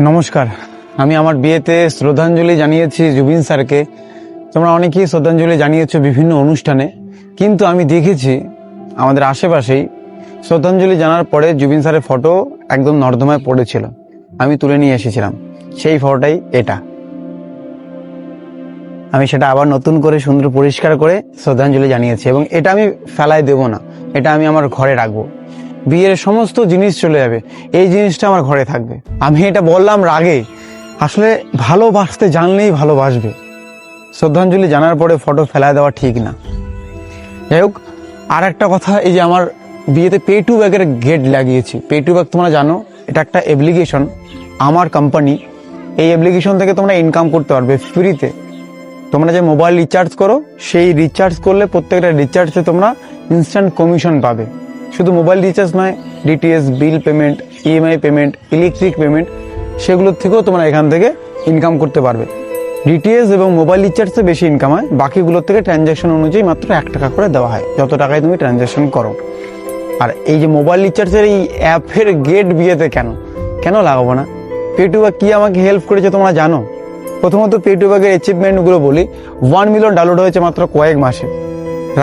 নমস্কার, আমি আমার বিয়েতে শ্রদ্ধাঞ্জলি জানিয়েছি জুবিন স্যারকে। তোমরা অনেকেই শ্রদ্ধাঞ্জলি জানিয়েছো বিভিন্ন অনুষ্ঠানে, কিন্তু আমি দেখেছি আমাদের আশেপাশেই শ্রদ্ধাঞ্জলি জানার পরে জুবিন স্যারের ফটো একদম নর্দমায় পড়েছিল। আমি তুলে নিয়ে এসেছিলাম সেই ফটোটাই এটা। আমি সেটা আবার নতুন করে সুন্দর পরিষ্কার করে শ্রদ্ধাঞ্জলি জানিয়েছি, এবং এটা আমি ফেলায় দেব না, এটা আমি আমার ঘরে রাখবো। বিয়ের সমস্ত জিনিস চলে যাবে, এই জিনিসটা আমার ঘরে থাকবে। আমি এটা বললাম রাগে, আসলে ভালোবাসতে জানলেই ভালোবাসবে। শ্রদ্ধাঞ্জলি জানার পরে ফটো ফেলায় দেওয়া ঠিক না। যাই হোক, আর একটা কথা, এই যে আমার বিয়েতে পে টু ব্যাগের গেট লাগিয়েছি। পে টু ব্যাগ তোমরা জানো, এটা একটা অ্যাপ্লিকেশন, আমার কোম্পানি। এই অ্যাপ্লিকেশন থেকে তোমরা ইনকাম করতে পারবে ফ্রিতে। তোমরা যে মোবাইল রিচার্জ করো, সেই রিচার্জ করলে প্রত্যেকটা রিচার্জে তোমরা ইনস্ট্যান্ট কমিশন পাবে। শুধু মোবাইল রিচার্জ নয়, DTS bill payment, EMI payment, electric payment, সেগুলোর থেকেও তোমরা এখান থেকে ইনকাম করতে পারবে। ডিটিএস এবং মোবাইল রিচার্জে বেশি ইনকাম হয়, বাকিগুলোর থেকে ট্রানজ্যাকশন অনুযায়ী মাত্র 1 টাকা করে দেওয়া হয়, যত টাকায় তুমি ট্রানজ্যাকশন করো। আর এই যে মোবাইল রিচার্জের এই অ্যাপের গেট বিয়েতে কেন লাগাবো না? পে টু ব্যাগ কি আমাকে হেল্প করেছে তোমরা জানো? প্রথমত পে টু ব্যাগের অ্যাচিভমেন্টগুলো বলি। 1 মিলিয়ন ডাউনলোড হয়েছে মাত্র কয়েক মাসে।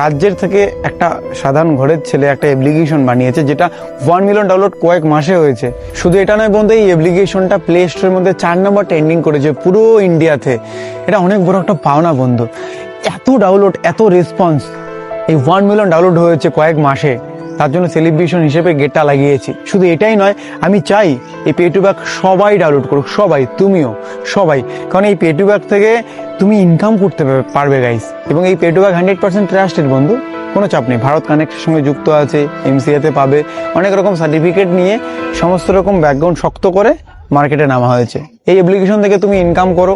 রাজ্যের থেকে একটা সাধারণ ঘরের ছেলে একটা অ্যাপ্লিকেশন বানিয়েছে, যেটা 1 মিলিয়ন ডাউনলোড কয়েক মাসে হয়েছে। শুধু এটা নয় বন্ধু, এই অ্যাপ্লিকেশনটা প্লে স্টোরের মধ্যে 4 নম্বর ট্রেন্ডিং করেছে পুরো ইন্ডিয়াতে। এটা অনেক বড় একটা পাওনা বন্ধু। এত ডাউনলোড, এত রেসপন্স, এই 1 মিলিয়ন ডাউনলোড হয়েছে কয়েক মাসে, তার জন্য সেলিব্রেশন হিসেবে গেটটা লাগিয়েছি। শুধু এটাই নয়, আমি চাই এই পে টু ব্যাগ সবাই ডাউনলোড করুক, সবাই, তুমিও, সবাই। কারণ এই পে টু ব্যাগ থেকে তুমি ইনকাম করতে পারবে গাইস। এবং এই পে টু ব্যাগ 100% ট্রাস্টেড বন্ধু, কোনো চাপ নেই। ভারত কানেক্টের সঙ্গে যুক্ত আছে, এমসিএতে পাবে, অনেক রকম সার্টিফিকেট নিয়ে সমস্ত রকম ব্যাকগ্রাউন্ড শক্ত করে মার্কেটে নামা হয়েছে। এই অ্যাপ্লিকেশন থেকে তুমি ইনকাম করো,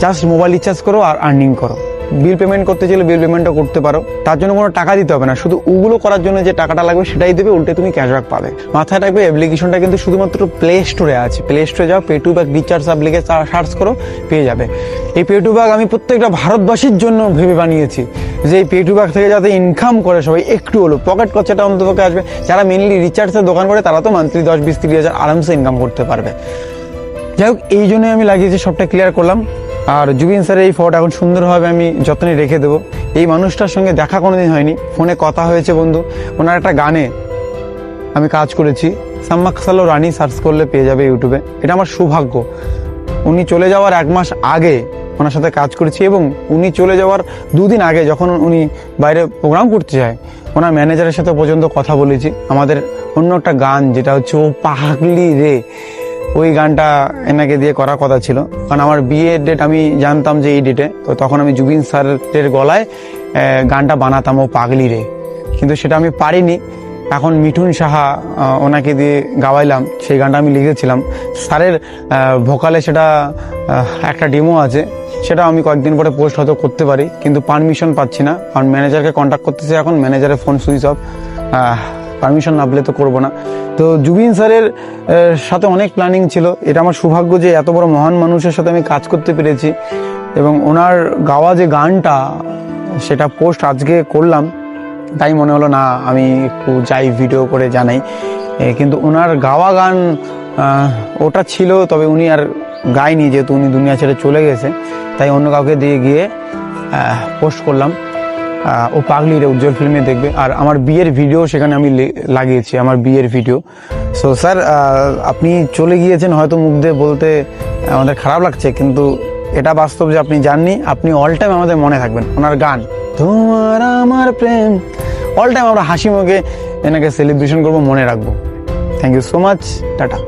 জাস্ট মোবাইল রিচার্জ করো আর আর্নিং করো। বিল পেমেন্ট করতে চাইলে বিল পেমেন্টও করতে পারো, তার জন্য কোনো টাকা দিতে হবে না। শুধু ওগুলো করার জন্য যে টাকাটা লাগবে সেটাই দেবে, উল্টে তুমি ক্যাশব্যাক পাবে। মাথায় রাখবে, অ্যাপ্লিকেশনটা কিন্তু শুধুমাত্র প্লে স্টোরে আছে। প্লে স্টোরে যাও, pay to bag recharge app লিখে সার্চ করো, পেয়ে যাবে। এই পে টু ব্যাগ আমি প্রত্যেকটা ভারতবাসীর জন্য ভেবে বানিয়েছি, যে এই পে টু ব্যাগ থেকে যাতে ইনকাম করে সবাই, একটু হলো পকেট খরচাটা অন্তত আসবে। যারা মেনলি রিচার্জের দোকান করে তারা তো মান্থলি 10-20-30 হাজার আরামসে ইনকাম করতে পারবে। যাই হোক, এই জন্যই আমি লাগিয়েছি, সবটা ক্লিয়ার করলাম। আর জুবিন স্যারের এই ফটো এখন সুন্দরভাবে আমি যত্নে রেখে দেবো। এই মানুষটার সঙ্গে দেখা কোনোদিন হয়নি, ফোনে কথা হয়েছে বন্ধু। ওনার একটা গানে আমি কাজ করেছি, সাম্মাকসালো রানী, সার্চ করলে পেয়ে যাবে ইউটিউবে। এটা আমার সৌভাগ্য। উনি চলে যাওয়ার 1 মাস আগে ওনার সাথে কাজ করেছি, এবং উনি চলে যাওয়ার 2 দিন আগে যখন উনি বাইরে প্রোগ্রাম করতে যায়, ওনার ম্যানেজারের সাথে পর্যন্ত কথা বলেছি। আমাদের অন্য একটা গান যেটা হচ্ছে ও পাগলি রে, ওই গানটা এনাকে দিয়ে করার কথা ছিল। কারণ আমার বিয়ের ডেট আমি জানতাম যে এই ডেটে, তো তখন আমি জুবিন স্যারের গলায় গানটা বানাতাম, ও পাগলি রে, কিন্তু সেটা আমি পারিনি। এখন মিঠুন সাহা ওনাকে দিয়ে গাওয়াইলাম, সেই গানটা আমি লিখেছিলাম। স্যারের ভোকালে সেটা একটা ডেমো আছে, সেটা আমি কয়েকদিন পরে পোস্ট হয়তো করতে পারি, কিন্তু পারমিশন পাচ্ছি না। কারণ ম্যানেজারকে কন্ট্যাক্ট করতেছি, এখন ম্যানেজারের ফোন সুইচ অফ, পারমিশন না পেলে তো করবো না। তো জুবিন স্যারের সাথে অনেক প্ল্যানিং ছিল। এটা আমার সৌভাগ্য যে এত বড় মহান মানুষের সাথে আমি কাজ করতে পেরেছি। এবং ওনার গাওয়া যে গানটা, সেটা পোস্ট আজকে করলাম, তাই মনে হলো না আমি একটু যাই ভিডিও করে জানাই। কিন্তু ওনার গাওয়া গান ওটা ছিল, তবে উনি আর গায়নি, যেহেতু উনি দুনিয়া ছেড়ে চলে গেছে, তাই অন্য কাউকে দিয়ে গিয়ে পোস্ট করলাম। ও পাগলি রে উজ্জ্বল ফিল্মে দেখবে। আর আমার বিয়ের ভিডিও সেখানে আমি লাগিয়েছি, আমার বিয়ের ভিডিও। সো স্যার, আপনি চলে গিয়েছেন, হয়তো মুখ দিয়ে বলতে আমাদের খারাপ লাগছে, কিন্তু এটা বাস্তব যে আপনি জাননি, আপনি অল টাইম আমাদের মনে থাকবেন। ওনার গান তোমার আমার প্রেম, অল টাইম আমরা হাসি মুখে এনাকে সেলিব্রেশন করবো, মনে রাখবো। Thank you so much, tata.